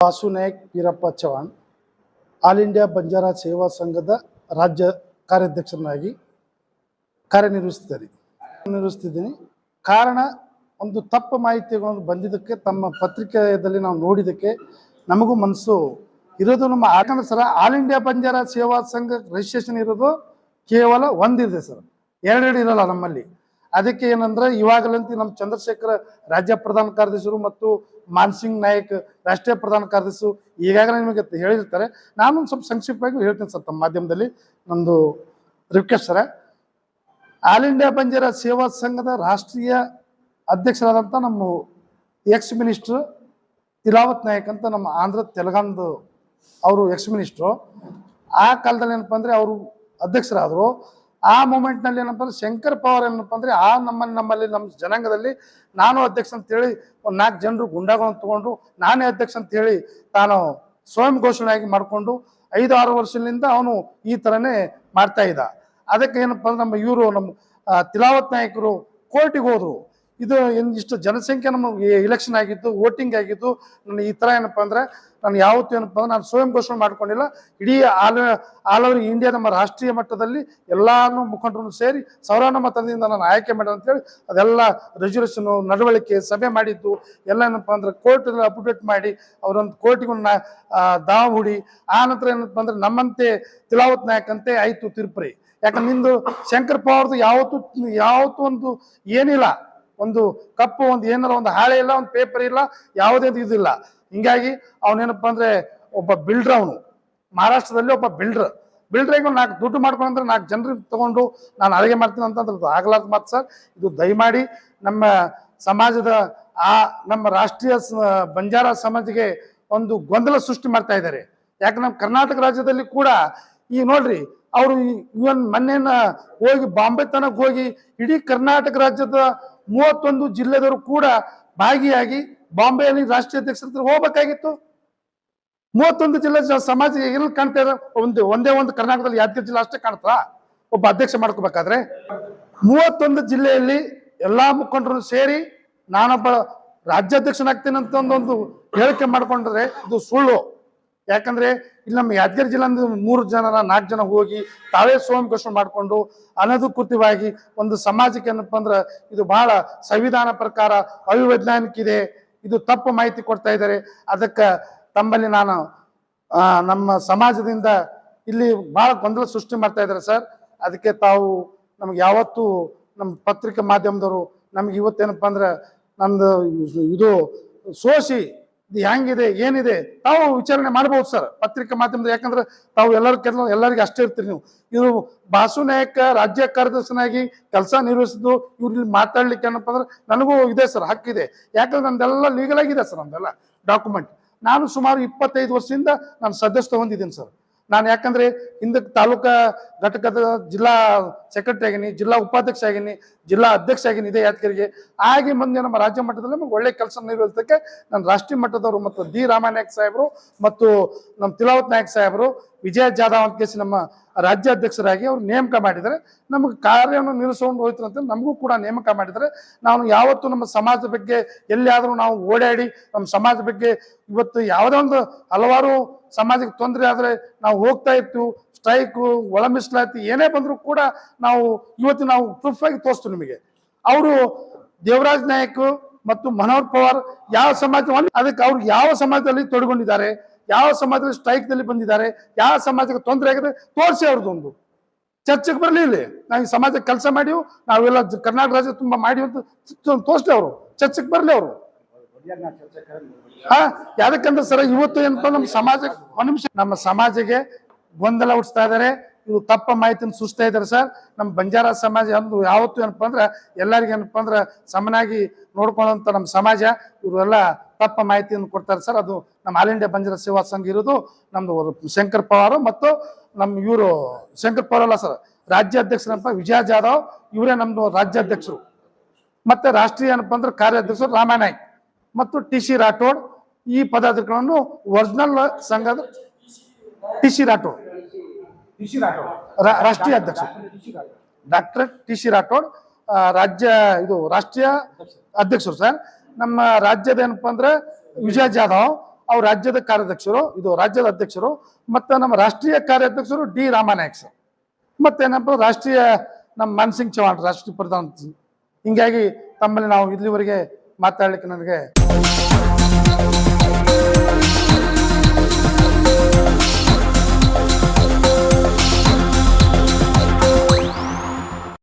Vasu Nayak Veerappa Chavan all India Banjara ಸೇವಾ ಸಂಘದ ರಾಜ್ಯ ಕಾರ್ಯಾಧ್ಯಕ್ಷನಾಗಿ ಕಾರ್ಯನಿರ್ವಹಿಸ್ತಿದ್ದೀನಿ. ಕಾರಣ ಒಂದು ತಪ್ಪು ಮಾಹಿತಿಗಳನ್ನು ಬಂದಿದ್ದಕ್ಕೆ ತಮ್ಮ ಪತ್ರಿಕೆಯಲ್ಲಿ ನಾವು ನೋಡಿದ್ದಕ್ಕೆ ನಮಗೂ ಮನಸ್ಸು ಇರೋದು. ನಮ್ಮ ಯಾಕಂದ್ರೆ ಸರ್, ಆಲ್ ಇಂಡಿಯಾ ಬಂಜಾರಾ ಸೇವಾ ಸಂಘ ರಿಜಿಸ್ಟ್ರೇಷನ್ ಇರೋದು ಕೇವಲ ಒಂದಿದೆ ಸರ್, ಎರಡೆರಡು ಇರಲ್ಲ ನಮ್ಮಲ್ಲಿ. ಅದಕ್ಕೆ ಏನಂದ್ರೆ ಇವಾಗಲಂತೂ ನಮ್ಮ ಚಂದ್ರಶೇಖರ ರಾಜ್ಯ ಪ್ರಧಾನ ಕಾರ್ಯದರ್ಶಿರು ಮತ್ತು ಮಾನ್ಸಿಂಗ್ ನಾಯಕ್ ರಾಷ್ಟ್ರೀಯ ಪ್ರಧಾನ ಕಾರ್ಯದರ್ಶಿ ಈಗಾಗಲೇ ನಿಮಗೆ ಹೇಳಿರ್ತಾರೆ. ನಾನು ಸ್ವಲ್ಪ ಸಂಕ್ಷಿಪ್ತವಾಗಿ ಹೇಳ್ತೀನಿ ಸರ್ ತಮ್ಮ ಮಾಧ್ಯಮದಲ್ಲಿ. ನಂದು request sir, all India Banjara ಸೇವಾ ಸಂಘದ ರಾಷ್ಟ್ರೀಯ ಅಧ್ಯಕ್ಷರಾದಂಥ ನಮ್ಮ ಎಕ್ಸ್ ಮಿನಿಸ್ಟ್ರು ತಿಲಾವತ್ ನಾಯಕ್ ಅಂತ ನಮ್ಮ ಆಂಧ್ರ ತೆಲಂಗಾಣದ ಅವರು ಎಕ್ಸ್ ಮಿನಿಸ್ಟ್ರು. ಆ ಕಾಲದಲ್ಲಿ ಏನಪ್ಪ ಅಂದರೆ ಅವರು ಅಧ್ಯಕ್ಷರಾದರು. ಆ ಮೂಮೆಂಟ್ನಲ್ಲಿ ಏನಪ್ಪ ಅಂದ್ರೆ ಶಂಕರ್ ಪವಾರ್ ಏನಪ್ಪ ಅಂದರೆ ನಮ್ಮಲ್ಲಿ ನಮ್ಮ ಜನಾಂಗದಲ್ಲಿ ನಾನು ಅಧ್ಯಕ್ಷ ಅಂತೇಳಿ ಒಂದು 4 ಜನರು ಗುಂಡಾಗಳನ್ನು ತಗೊಂಡು ನಾನೇ ಅಧ್ಯಕ್ಷ ಅಂತೇಳಿ ತಾನು ಸ್ವಯಂ ಘೋಷಣೆಯಾಗಿ ಮಾಡಿಕೊಂಡು 5-6 ವರ್ಷದಿಂದ ಅವನು ಈ ಥರನೇ ಮಾಡ್ತಾ ಇದ್ದ. ಅದಕ್ಕೆ ಏನಪ್ಪ ಅಂದ್ರೆ ನಮ್ಮ ತಿಲಾವತ್ ನಾಯಕರು ಕೋರ್ಟಿಗೆ ಹೋದರು. ಇದು ಇಷ್ಟು ಜನಸಂಖ್ಯೆ ನಮಗೆ ಎಲೆಕ್ಷನ್ ಆಗಿದ್ದು, ವೋಟಿಂಗ್ ಆಗಿದ್ದು, ನನ್ನ ಈ ಥರ ಏನಪ್ಪ ಅಂದರೆ ನಾನು ಯಾವತ್ತೂ ಏನಪ್ಪ ಅಂದ್ರೆ ನಾನು ಸ್ವಯಂ ಘೋಷಣೆ ಮಾಡ್ಕೊಂಡಿಲ್ಲ. ಇಡೀ ಆಲ್ ಓವರ್ ಇಂಡಿಯಾ ನಮ್ಮ ರಾಷ್ಟ್ರೀಯ ಮಟ್ಟದಲ್ಲಿ ಎಲ್ಲಾನು ಮುಖಂಡರನ್ನು ಸೇರಿ ಸಾವಿರಾರು ಮತದಿಂದ ನಾನು ಆಯ್ಕೆ ಮಾಡಿದೆ ಅಂತೇಳಿ ಅದೆಲ್ಲ ರೆಸಲ್ಯೂಷನು ನಡವಳಿಕೆ ಸಭೆ ಮಾಡಿದ್ದು ಎಲ್ಲ ಏನಪ್ಪ ಅಂದ್ರೆ ಕೋರ್ಟಲ್ಲಿ ಅಪ್ಡೇಟ್ ಮಾಡಿ ಅವರೊಂದು ಕೋರ್ಟಿಗೆ ದಾವ ಹೂಡಿ ಆ ನಂತರ ಏನಪ್ಪ ಅಂದ್ರೆ ನಮ್ಮಂತೆ ತಿಲಾವತ್ ನಾಯಕಂತೆ ಆಯಿತು ತೀರ್ಪ್ರಿ. ಯಾಕಂದ್ರೆ ನಿಂದು ಶಂಕರ್ ಪವಾರ್ದು ಯಾವತ್ತೂ ಒಂದು ಏನಿಲ್ಲ, ಒಂದು ಕಪ್ಪು, ಒಂದು ಏನಾರ ಒಂದು ಹಾಳೆ ಇಲ್ಲ, ಒಂದು ಪೇಪರ್ ಇಲ್ಲ, ಯಾವುದೇ ಇದಿಲ್ಲ. ಹಿಂಗಾಗಿ ಅವನೇನಪ್ಪ ಅಂದ್ರೆ ಒಬ್ಬ ಬಿಲ್ಡ್ರ್, ಅವನು ಮಹಾರಾಷ್ಟ್ರದಲ್ಲಿ ಒಬ್ಬ ಬಿಲ್ಡ್ರಿಗೆ 4 ದುಡ್ಡು ಮಾಡ್ಕೊಂಡ್ರೆ 4 ಜನರಿಗೆ ತಗೊಂಡು ನಾನು ಅಡುಗೆ ಮಾಡ್ತೀನಿ ಅಂತಂದ್ರೆ ಆಗ್ಲಾದ ಮಾತು ಸರ್. ಇದು ದಯಮಾಡಿ ನಮ್ಮ ಸಮಾಜದ ನಮ್ಮ ರಾಷ್ಟ್ರೀಯ ಬಂಜಾರ ಸಮಾಜಕ್ಕೆ ಒಂದು ಗೊಂದಲ ಸೃಷ್ಟಿ ಮಾಡ್ತಾ ಇದ್ದಾರೆ. ಯಾಕೆ ನಮ್ಮ ಕರ್ನಾಟಕ ರಾಜ್ಯದಲ್ಲಿ ಕೂಡ ಈಗ ನೋಡ್ರಿ, ಅವರು ಇವನ್ ಮೊನ್ನೆನ ಹೋಗಿ ಬಾಂಬೆ ತನಕ ಹೋಗಿ ಇಡೀ ಕರ್ನಾಟಕ ರಾಜ್ಯದ 31 ಜಿಲ್ಲೆದವರು ಕೂಡ ಭಾಗಿಯಾಗಿ ಬಾಂಬೆಯಲ್ಲಿ ರಾಷ್ಟ್ರೀಯ ಅಧ್ಯಕ್ಷರ ಹೋಗ್ಬೇಕಾಗಿತ್ತು. 31 ಜಿಲ್ಲೆ ಸಮಾಜ ಎಲ್ಲಿ ಕಾಣ್ತಾ ಇದೆ? ಒಂದೇ ಒಂದು ಕರ್ನಾಟಕದಲ್ಲಿ ಯಾದಗಿರಿ ಜಿಲ್ಲೆ ಅಷ್ಟೇ ಕಾಣ್ತಾ ಒಬ್ಬ ಅಧ್ಯಕ್ಷ ಮಾಡ್ಕೋಬೇಕಾದ್ರೆ. 31 ಜಿಲ್ಲೆಯಲ್ಲಿ ಎಲ್ಲಾ ಮುಖಂಡರು ಸೇರಿ ನಾನೊಬ್ಬ ರಾಜ್ಯಾಧ್ಯಕ್ಷನಾಗ್ತೇನೆ ಅಂತ ಒಂದು ಹೇಳಿಕೆ ಮಾಡ್ಕೊಂಡ್ರೆ ಇದು ಸುಳ್ಳು. ಯಾಕಂದ್ರೆ ಇಲ್ಲಿ ನಮ್ಮ ಯಾದಗಿರಿ ಜಿಲ್ಲೆ 3 ಜನ 4 ಜನ ಹೋಗಿ ತಾವೇ ಸ್ವಯಂ ಘೋಷಣೆ ಮಾಡಿಕೊಂಡು ಅನಧಿಕೃತವಾಗಿ ಒಂದು ಸಮಾಜಕ್ಕೆ ಏನಪ್ಪ ಅಂದ್ರೆ ಇದು ಬಹಳ ಸಂವಿಧಾನ ಪ್ರಕಾರ ಅವಿವೈಜ್ಞಾನಿಕ ಇದೆ, ಇದು ತಪ್ಪು ಮಾಹಿತಿ ಕೊಡ್ತಾ ಇದ್ದಾರೆ. ಅದಕ್ಕೆ ತಮ್ಮಲ್ಲಿ ನಾನು ನಮ್ಮ ಸಮಾಜದಿಂದ ಇಲ್ಲಿ ಬಹಳ ಗೊಂದಲ ಸೃಷ್ಟಿ ಮಾಡ್ತಾ ಇದ್ದಾರೆ ಸರ್. ಅದಕ್ಕೆ ತಾವು ನಮ್ಗೆ ಯಾವತ್ತೂ ನಮ್ಮ ಪತ್ರಿಕೆ ಮಾಧ್ಯಮದವರು ನಮ್ಗೆ ಇವತ್ತೇನಪ್ಪ ಅಂದ್ರೆ ನಮ್ದು ಇದು ಸೋಸಿ ಇದು ಹೆಂಗಿದೆ ಏನಿದೆ ತಾವು ವಿಚಾರಣೆ ಮಾಡ್ಬೋದು ಸರ್ ಪತ್ರಿಕೆ ಮಾಧ್ಯಮದ. ಯಾಕಂದ್ರೆ ತಾವು ಎಲ್ಲರಿಗೂ ಅಷ್ಟೇ ಇರ್ತೀರಿ ನೀವು. ಇವರು ವಾಸು ನಾಯಕ ರಾಜ್ಯ ಕಾರ್ಯದರ್ಶನಾಗಿ ಕೆಲಸ ನಿರ್ವಹಿಸಿದ್ದು ಇವ್ರು ಇಲ್ಲಿ ಮಾತಾಡ್ಲಿಕ್ಕೆ ಏನಪ್ಪ ಅಂದ್ರೆ ನನಗೂ ಇದೆ ಸರ್, ಹಕ್ಕಿದೆ. ಯಾಕಂದ್ರೆ ನಂದೆಲ್ಲ ಲೀಗಲ್ ಆಗಿದೆ ಸರ್, ನಮ್ದೆಲ್ಲ ಡಾಕ್ಯುಮೆಂಟ್. ನಾನು ಸುಮಾರು 25 ವರ್ಷದಿಂದ ನಾನು ಸದಸ್ಯತ್ವ ಹೊಂದಿದ್ದೀನಿ ಸರ್. ನಾನು ಯಾಕಂದ್ರೆ ಹಿಂದಕ್ಕೆ ತಾಲೂಕಾ ಘಟಕದ ಜಿಲ್ಲಾ ಸೆಕ್ರೆಟರಿ ಆಗಿನಿ, ಜಿಲ್ಲಾ ಉಪಾಧ್ಯಕ್ಷ ಆಗಿನಿ, ಜಿಲ್ಲಾ ಅಧ್ಯಕ್ಷ ಆಗಿನಿ ಇದೆ ಯಾದಗಿರಿಗೆ. ಹಾಗೆ ಮುಂದೆ ನಮ್ಮ ರಾಜ್ಯ ಮಟ್ಟದಲ್ಲಿ ನಮಗೆ ಒಳ್ಳೆ ಕೆಲಸ ನಿರ್ವಹಿಸೋದಕ್ಕೆ ನಾನು ರಾಷ್ಟ್ರೀಯ ಮಟ್ಟದವರು ಮತ್ತು ಡಿ ರಾಮನಾಯಕ್ ಸಾಹೇಬರು ಮತ್ತು ನಮ್ಮ ತಿಲಾವತ್ ನಾಯಕ್ ಸಾಹೇಬರು ವಿಜಯ ಜಾಧವ್ ಅಂತ ಕೇಸಿ ನಮ್ಮ ರಾಜ್ಯಾಧ್ಯಕ್ಷರಾಗಿ ಅವ್ರು ನೇಮಕ ಮಾಡಿದರೆ ನಮಗೆ ಕಾರ್ಯವನ್ನು ನಿರ್ವಹಿಸ್ಕೊಂಡು ಹೋಯ್ತು ಅಂತ ನಮಗೂ ಕೂಡ ನೇಮಕ ಮಾಡಿದರೆ ನಾವು ಯಾವತ್ತೂ ನಮ್ಮ ಸಮಾಜ ಬಗ್ಗೆ ಎಲ್ಲಿಯಾದರೂ ನಾವು ಓಡಾಡಿ ನಮ್ಮ ಸಮಾಜ ಬಗ್ಗೆ ಇವತ್ತು ಯಾವುದೇ ಒಂದು ಹಲವಾರು ಸಮಾಜಕ್ಕೆ ತೊಂದರೆ ಆದರೆ ನಾವು ಹೋಗ್ತಾ ಇತ್ತು. ಸ್ಟ್ರೈಕು, ಒಳ ಮೀಸಲಾತಿ ಏನೇ ಬಂದರೂ ಕೂಡ ನಾವು ಇವತ್ತು ನಾವು ಪ್ರೂಫ್ ಆಗಿ ತೋರಿಸ್ತೀವಿ ನಿಮಗೆ. ಅವರು ದೇವರಾಜ್ ನಾಯಕ್ ಮತ್ತು ಮನೋಹರ್ ಪವಾರ್ ಯಾವ ಸಮಾಜ, ಅದಕ್ಕೆ ಅವ್ರು ಯಾವ ಸಮಾಜದಲ್ಲಿ ತೊಡಗೊಂಡಿದ್ದಾರೆ, ಯಾವ ಸಮಾಜದಲ್ಲಿ ಸ್ಟ್ರೈಕ್ದಲ್ಲಿ ಬಂದಿದ್ದಾರೆ, ಯಾವ ಸಮಾಜಕ್ಕೆ ತೊಂದರೆ ಆಗಿದೆ ತೋರಿಸಿ ಅವ್ರದ್ದೊಂದು ಚರ್ಚೆಗೆ ಬರಲಿ. ಇಲ್ಲಿ ನಾವು ಈ ಸಮಾಜಕ್ಕೆ ಕೆಲಸ ಮಾಡಿವು, ನಾವೆಲ್ಲ ಕರ್ನಾಟಕ ರಾಜ್ಯ ತುಂಬಾ ಮಾಡಿವಿ ಅಂತ ತೋರಿಸ್ಲಿ. ಅವರು ಚರ್ಚೆಗೆ ಬರಲಿ ಅವರು. ಯಾಕಂದ್ರೆ ಸರ್ ಇವತ್ತು ಏನಪ್ಪ ನಮ್ಮ ಸಮಾಜಕ್ಕೆ ಗೊಂದಲ ಹುಟ್ಟಿಸ್ತಾ ಇದ್ದಾರೆ, ಇವು ತಪ್ಪ ಮಾಹಿತಿನ ಸೃಷ್ಟಿಸ್ತಾ ಇದ್ದಾರೆ ಸರ್. ನಮ್ಮ ಬಂಜಾರ ಸಮಾಜ ಅಂದು ಯಾವತ್ತು ಏನಪ್ಪ ಅಂದ್ರೆ ಎಲ್ಲರಿಗೂ ಏನಪ್ಪ ಅಂದ್ರೆ ಸಮನಾಗಿ ನೋಡ್ಕೊಳ್ಳೋಂಥ ನಮ್ಮ ಸಮಾಜ. ಇವರೆಲ್ಲ ತಪ್ಪ ಮಾಹಿತಿಯನ್ನು ಕೊಡ್ತಾರೆ ಸರ್. ಅದು ನಮ್ಮ ಆಲ್ ಇಂಡಿಯಾ ಬಂಜಾರ ಸೇವಾ ಸಂಘ ಇರೋದು ನಮ್ದು ಶಂಕರ್ ಪವಾರ್ ಮತ್ತು ನಮ್ಮ ಇವರು ಶಂಕರ್ ಪವಾರ್ ಅಲ್ಲ ಸರ್, ರಾಜ್ಯಾಧ್ಯಕ್ಷರಪ್ಪ ವಿಜಯ ಜಾಧವ್, ಇವರೇ ನಮ್ದು ರಾಜ್ಯಾಧ್ಯಕ್ಷರು. ಮತ್ತೆ ರಾಷ್ಟ್ರೀಯ ಏನಪ್ಪ ಅಂದ್ರೆ ಕಾರ್ಯಾಧ್ಯಕ್ಷರು ರಾಮನಾಯಕ್ ಮತ್ತು ಟಿ.ಸಿ. ರಾಠೋಡ್. ಈ ಪದಾಧಿಕಾರಿಗಳನ್ನು ಒರಿಜಿನಲ್ ಸಂಘದ ಟಿ.ಸಿ. ರಾಠೋಡ್ ರಾಷ್ಟ್ರೀಯ ಅಧ್ಯಕ್ಷ ಡಾಕ್ಟರ್ ಟಿ.ಸಿ. ರಾಠೋಡ್ ರಾಷ್ಟ್ರೀಯ ಅಧ್ಯಕ್ಷರು ಸರ್. ನಮ್ಮ ರಾಜ್ಯದ ಏನಪ್ಪ ಅಂದ್ರೆ ವಿಜಯ ಜಾಧವ್, ಅವ್ರು ರಾಜ್ಯದ ಕಾರ್ಯಾಧ್ಯಕ್ಷರು, ಇದು ರಾಜ್ಯದ ಅಧ್ಯಕ್ಷರು, ಮತ್ತು ನಮ್ಮ ರಾಷ್ಟ್ರೀಯ ಕಾರ್ಯಾಧ್ಯಕ್ಷರು ಡಿ ರಾಮನಾಯಕ್ ಸರ್, ಮತ್ತೇನಪ್ಪ ರಾಷ್ಟ್ರೀಯ ನಮ್ಮ ಮಾನ್ಸಿಂಗ್ ಚೌಹಾಣ್ ರಾಷ್ಟ್ರೀಯ ಪ್ರಧಾನ. ಹಿಂಗಾಗಿ ತಮ್ಮಲ್ಲಿ ನಾವು ಇಲ್ಲಿವರೆಗೆ ಮಾತಾಡ್ಲಿಕ್ಕೆ ನನಗೆ